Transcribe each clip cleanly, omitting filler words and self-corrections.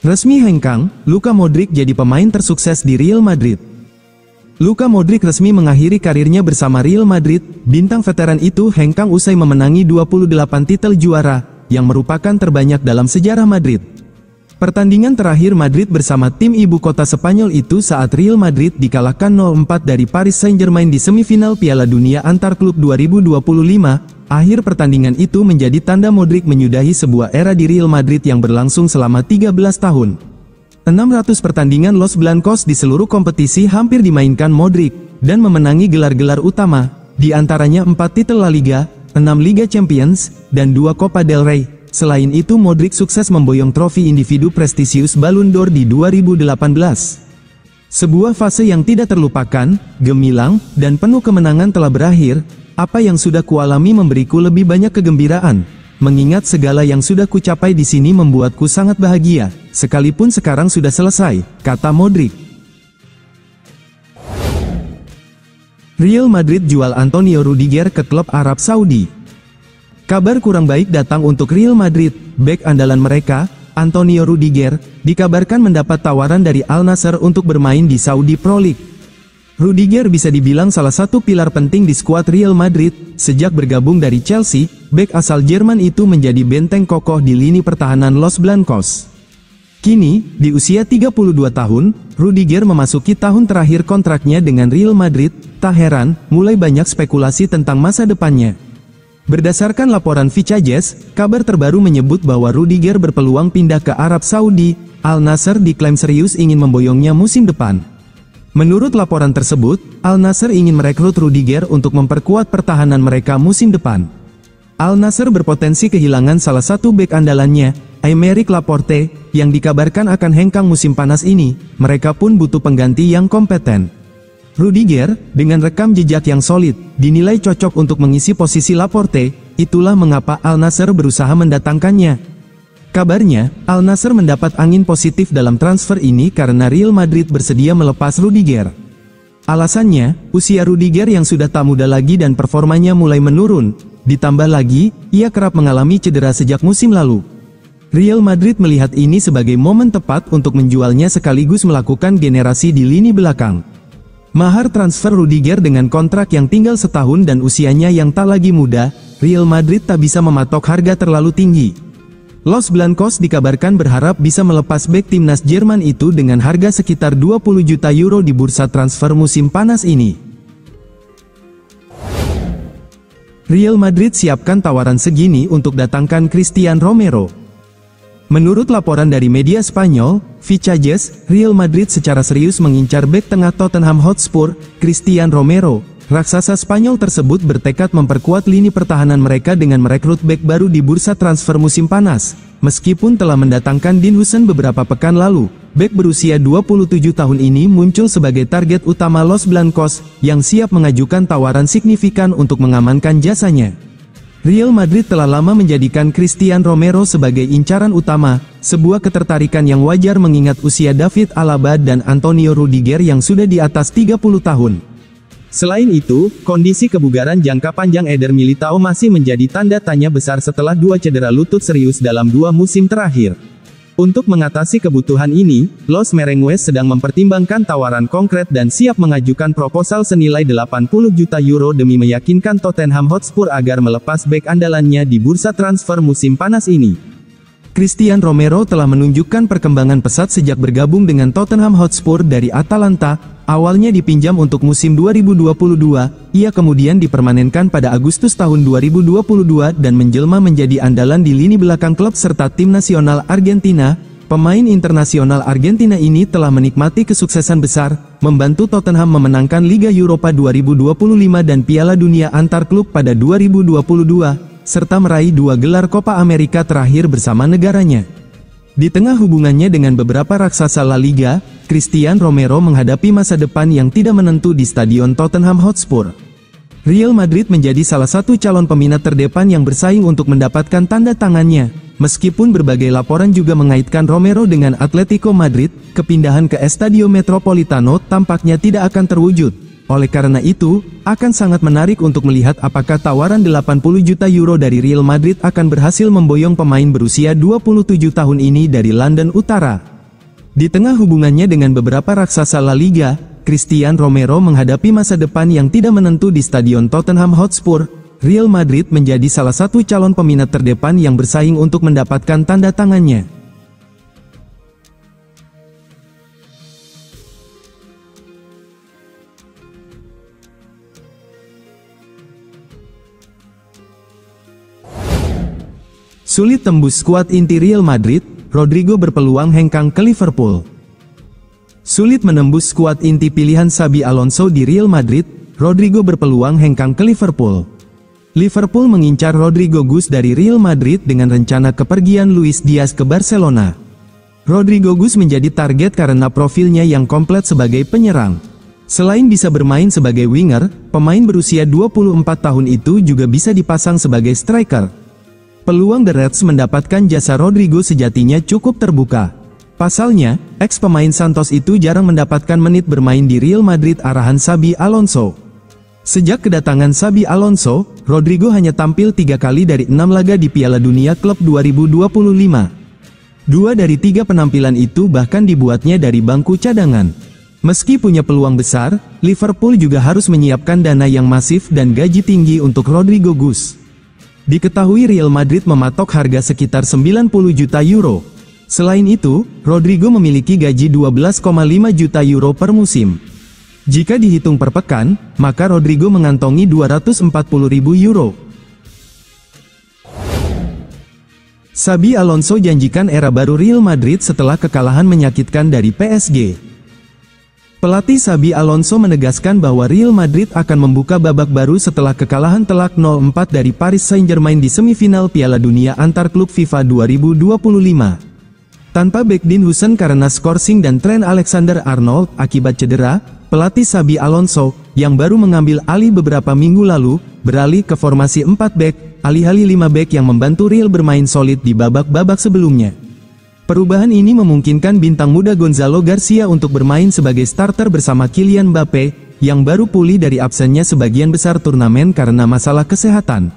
Resmi hengkang, Luka Modric jadi pemain tersukses di Real Madrid. Luka Modric resmi mengakhiri karirnya bersama Real Madrid. Bintang veteran itu hengkang usai memenangi 28 titel juara, yang merupakan terbanyak dalam sejarah Madrid. Pertandingan terakhir Madrid bersama tim ibu kota Spanyol itu saat Real Madrid dikalahkan 0-4 dari Paris Saint-Germain di semifinal Piala Dunia Antar Klub 2025. Akhir pertandingan itu menjadi tanda Modric menyudahi sebuah era di Real Madrid yang berlangsung selama 13 tahun. 600 pertandingan Los Blancos di seluruh kompetisi hampir dimainkan Modric, dan memenangi gelar-gelar utama, di antaranya 4 titel La Liga, 6 Liga Champions, dan 2 Copa del Rey. Selain itu Modric sukses memboyong trofi individu prestisius Ballon d'Or di 2018. Sebuah fase yang tidak terlupakan, gemilang, dan penuh kemenangan telah berakhir. Apa yang sudah kualami memberiku lebih banyak kegembiraan. Mengingat segala yang sudah kucapai di sini membuatku sangat bahagia, sekalipun sekarang sudah selesai, kata Modric. Real Madrid jual Antonio Rudiger ke klub Arab Saudi. Kabar kurang baik datang untuk Real Madrid. Bek andalan mereka, Antonio Rudiger, dikabarkan mendapat tawaran dari Al Nassr untuk bermain di Saudi Pro League. Rudiger bisa dibilang salah satu pilar penting di skuad Real Madrid. Sejak bergabung dari Chelsea, bek asal Jerman itu menjadi benteng kokoh di lini pertahanan Los Blancos. Kini, di usia 32 tahun, Rudiger memasuki tahun terakhir kontraknya dengan Real Madrid. Tak heran, mulai banyak spekulasi tentang masa depannya. Berdasarkan laporan Vicajes, kabar terbaru menyebut bahwa Rudiger berpeluang pindah ke Arab Saudi. Al Nassr diklaim serius ingin memboyongnya musim depan. Menurut laporan tersebut, Al Nassr ingin merekrut Rudiger untuk memperkuat pertahanan mereka musim depan. Al Nassr berpotensi kehilangan salah satu bek andalannya, Aymeric Laporte, yang dikabarkan akan hengkang musim panas ini. Mereka pun butuh pengganti yang kompeten. Rudiger, dengan rekam jejak yang solid, dinilai cocok untuk mengisi posisi Laporte. Itulah mengapa Al Nassr berusaha mendatangkannya. Kabarnya, Al Nassr mendapat angin positif dalam transfer ini karena Real Madrid bersedia melepas Rudiger. Alasannya, usia Rudiger yang sudah tak muda lagi dan performanya mulai menurun. Ditambah lagi, ia kerap mengalami cedera sejak musim lalu. Real Madrid melihat ini sebagai momen tepat untuk menjualnya sekaligus melakukan generasi di lini belakang. Mahar transfer Rudiger dengan kontrak yang tinggal setahun dan usianya yang tak lagi muda, Real Madrid tak bisa mematok harga terlalu tinggi. Los Blancos dikabarkan berharap bisa melepas bek timnas Jerman itu dengan harga sekitar 20 juta euro di bursa transfer musim panas ini. Real Madrid siapkan tawaran segini untuk datangkan Cristian Romero. Menurut laporan dari media Spanyol, Vicajes, Real Madrid secara serius mengincar bek tengah Tottenham Hotspur, Cristian Romero. Raksasa Spanyol tersebut bertekad memperkuat lini pertahanan mereka dengan merekrut bek baru di bursa transfer musim panas. Meskipun telah mendatangkan Dean Huijsen beberapa pekan lalu, bek berusia 27 tahun ini muncul sebagai target utama Los Blancos, yang siap mengajukan tawaran signifikan untuk mengamankan jasanya. Real Madrid telah lama menjadikan Cristian Romero sebagai incaran utama, sebuah ketertarikan yang wajar mengingat usia David Alaba dan Antonio Rudiger yang sudah di atas 30 tahun. Selain itu, kondisi kebugaran jangka panjang Eder Militao masih menjadi tanda tanya besar setelah 2 cedera lutut serius dalam 2 musim terakhir. Untuk mengatasi kebutuhan ini, Los Merengues sedang mempertimbangkan tawaran konkret dan siap mengajukan proposal senilai 80 juta euro demi meyakinkan Tottenham Hotspur agar melepas bek andalannya di bursa transfer musim panas ini. Cristian Romero telah menunjukkan perkembangan pesat sejak bergabung dengan Tottenham Hotspur dari Atalanta. Awalnya dipinjam untuk musim 2022, ia kemudian dipermanenkan pada Agustus tahun 2022 dan menjelma menjadi andalan di lini belakang klub serta tim nasional Argentina. Pemain internasional Argentina ini telah menikmati kesuksesan besar, membantu Tottenham memenangkan Liga Eropa 2025 dan Piala Dunia Antar Klub pada 2022, serta meraih 2 gelar Copa America terakhir bersama negaranya. Di tengah hubungannya dengan beberapa raksasa La Liga, Cristian Romero menghadapi masa depan yang tidak menentu di Stadion Tottenham Hotspur. Real Madrid menjadi salah satu calon peminat terdepan yang bersaing untuk mendapatkan tanda tangannya. Meskipun berbagai laporan juga mengaitkan Romero dengan Atletico Madrid, kepindahan ke Estadio Metropolitano tampaknya tidak akan terwujud. Oleh karena itu, akan sangat menarik untuk melihat apakah tawaran 80 juta euro dari Real Madrid akan berhasil memboyong pemain berusia 27 tahun ini dari London Utara. Di tengah hubungannya dengan beberapa raksasa La Liga, Cristian Romero menghadapi masa depan yang tidak menentu di Stadion Tottenham Hotspur. Real Madrid menjadi salah satu calon peminat terdepan yang bersaing untuk mendapatkan tanda tangannya. Sulit tembus skuad inti Real Madrid, Rodrigo berpeluang hengkang ke Liverpool. Sulit menembus skuad inti pilihan Xabi Alonso di Real Madrid, Rodrigo berpeluang hengkang ke Liverpool. Liverpool mengincar Rodrigo Gus dari Real Madrid dengan rencana kepergian Luis Diaz ke Barcelona. Rodrigo Gus menjadi target karena profilnya yang komplit sebagai penyerang. Selain bisa bermain sebagai winger, pemain berusia 24 tahun itu juga bisa dipasang sebagai striker. Peluang The Reds mendapatkan jasa Rodrigo sejatinya cukup terbuka. Pasalnya, ex-pemain Santos itu jarang mendapatkan menit bermain di Real Madrid arahan Xabi Alonso. Sejak kedatangan Xabi Alonso, Rodrigo hanya tampil 3 kali dari 6 laga di Piala Dunia Klub 2025. 2 dari 3 penampilan itu bahkan dibuatnya dari bangku cadangan. Meski punya peluang besar, Liverpool juga harus menyiapkan dana yang masif dan gaji tinggi untuk Rodrigo Gus. Diketahui Real Madrid mematok harga sekitar 90 juta euro. Selain itu, Rodrigo memiliki gaji 12,5 juta euro per musim. Jika dihitung per pekan, maka Rodrigo mengantongi 240.000 euro. Xabi Alonso janjikan era baru Real Madrid setelah kekalahan menyakitkan dari PSG. Pelatih Xabi Alonso menegaskan bahwa Real Madrid akan membuka babak baru setelah kekalahan telak 0-4 dari Paris Saint-Germain di semifinal Piala Dunia antar klub FIFA 2025. Tanpa Beck Dean Huijsen karena skorsing dan Trent Alexander-Arnold akibat cedera, pelatih Xabi Alonso, yang baru mengambil alih beberapa minggu lalu, beralih ke formasi 4 back, alih-alih 5 back yang membantu Real bermain solid di babak-babak sebelumnya. Perubahan ini memungkinkan bintang muda Gonzalo Garcia untuk bermain sebagai starter bersama Kylian Mbappe, yang baru pulih dari absennya sebagian besar turnamen karena masalah kesehatan.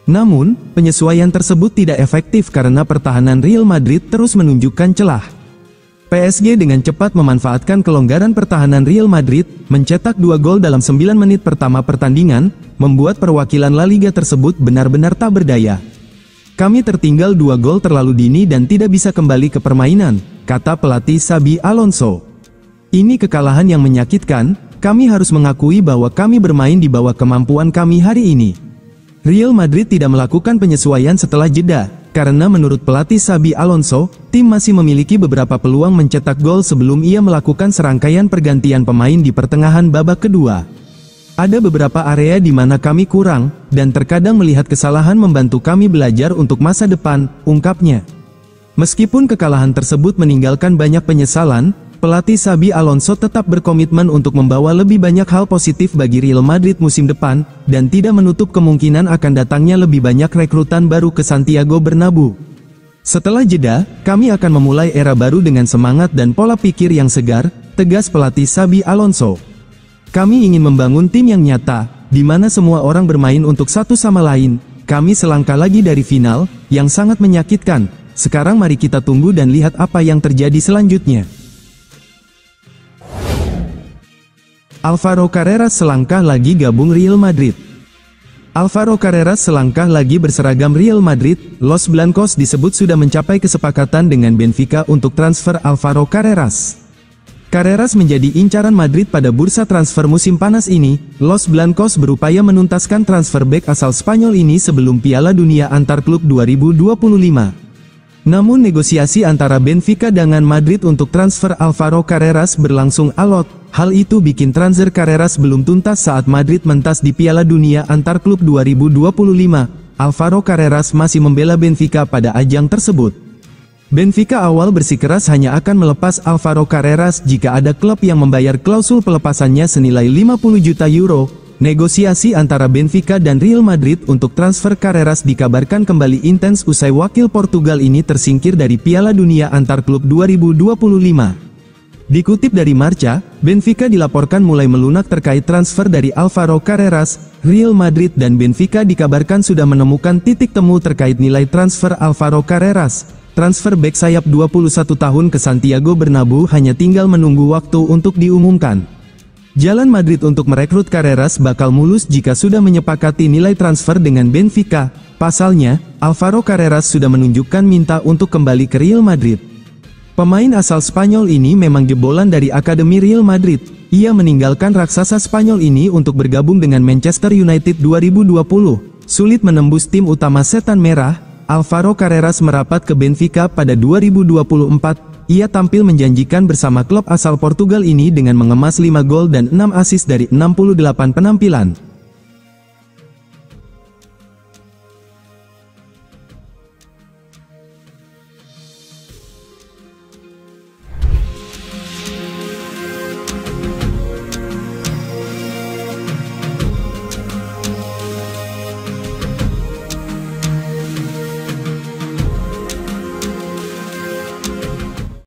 Namun, penyesuaian tersebut tidak efektif karena pertahanan Real Madrid terus menunjukkan celah. PSG dengan cepat memanfaatkan kelonggaran pertahanan Real Madrid, mencetak 2 gol dalam 9 menit pertama pertandingan, membuat perwakilan La Liga tersebut benar-benar tak berdaya. Kami tertinggal 2 gol terlalu dini dan tidak bisa kembali ke permainan, kata pelatih Xabi Alonso. Ini kekalahan yang menyakitkan, kami harus mengakui bahwa kami bermain di bawah kemampuan kami hari ini. Real Madrid tidak melakukan penyesuaian setelah jeda, karena menurut pelatih Xabi Alonso, tim masih memiliki beberapa peluang mencetak gol sebelum ia melakukan serangkaian pergantian pemain di pertengahan babak kedua. Ada beberapa area di mana kami kurang, dan terkadang melihat kesalahan membantu kami belajar untuk masa depan, ungkapnya. Meskipun kekalahan tersebut meninggalkan banyak penyesalan, pelatih Xabi Alonso tetap berkomitmen untuk membawa lebih banyak hal positif bagi Real Madrid musim depan, dan tidak menutup kemungkinan akan datangnya lebih banyak rekrutan baru ke Santiago Bernabeu. Setelah jeda, kami akan memulai era baru dengan semangat dan pola pikir yang segar, tegas pelatih Xabi Alonso. Kami ingin membangun tim yang nyata, di mana semua orang bermain untuk satu sama lain. Kami selangkah lagi dari final, yang sangat menyakitkan. Sekarang mari kita tunggu dan lihat apa yang terjadi selanjutnya. Alvaro Carreras selangkah lagi gabung Real Madrid. Alvaro Carreras selangkah lagi berseragam Real Madrid. Los Blancos disebut sudah mencapai kesepakatan dengan Benfica untuk transfer Alvaro Carreras. Carreras menjadi incaran Madrid pada bursa transfer musim panas ini. Los Blancos berupaya menuntaskan transfer bek asal Spanyol ini sebelum Piala Dunia antar klub 2025. Namun negosiasi antara Benfica dengan Madrid untuk transfer Alvaro Carreras berlangsung alot. Hal itu bikin transfer Carreras belum tuntas saat Madrid mentas di Piala Dunia antar klub 2025. Alvaro Carreras masih membela Benfica pada ajang tersebut. Benfica awal bersikeras hanya akan melepas Alvaro Carreras jika ada klub yang membayar klausul pelepasannya senilai 50 juta euro. Negosiasi antara Benfica dan Real Madrid untuk transfer Carreras dikabarkan kembali intens usai wakil Portugal ini tersingkir dari Piala Dunia antar klub 2025. Dikutip dari Marca, Benfica dilaporkan mulai melunak terkait transfer dari Alvaro Carreras. Real Madrid dan Benfica dikabarkan sudah menemukan titik temu terkait nilai transfer Alvaro Carreras. Transfer bek sayap 21 tahun ke Santiago Bernabeu hanya tinggal menunggu waktu untuk diumumkan. Jalan Madrid untuk merekrut Carreras bakal mulus jika sudah menyepakati nilai transfer dengan Benfica. Pasalnya, Alvaro Carreras sudah menunjukkan minta untuk kembali ke Real Madrid. Pemain asal Spanyol ini memang jebolan dari Akademi Real Madrid. Ia meninggalkan raksasa Spanyol ini untuk bergabung dengan Manchester United 2020. Sulit menembus tim utama Setan Merah, Alvaro Carreras merapat ke Benfica pada 2024. Ia tampil menjanjikan bersama klub asal Portugal ini dengan mengemas 5 gol dan 6 assist dari 68 penampilan.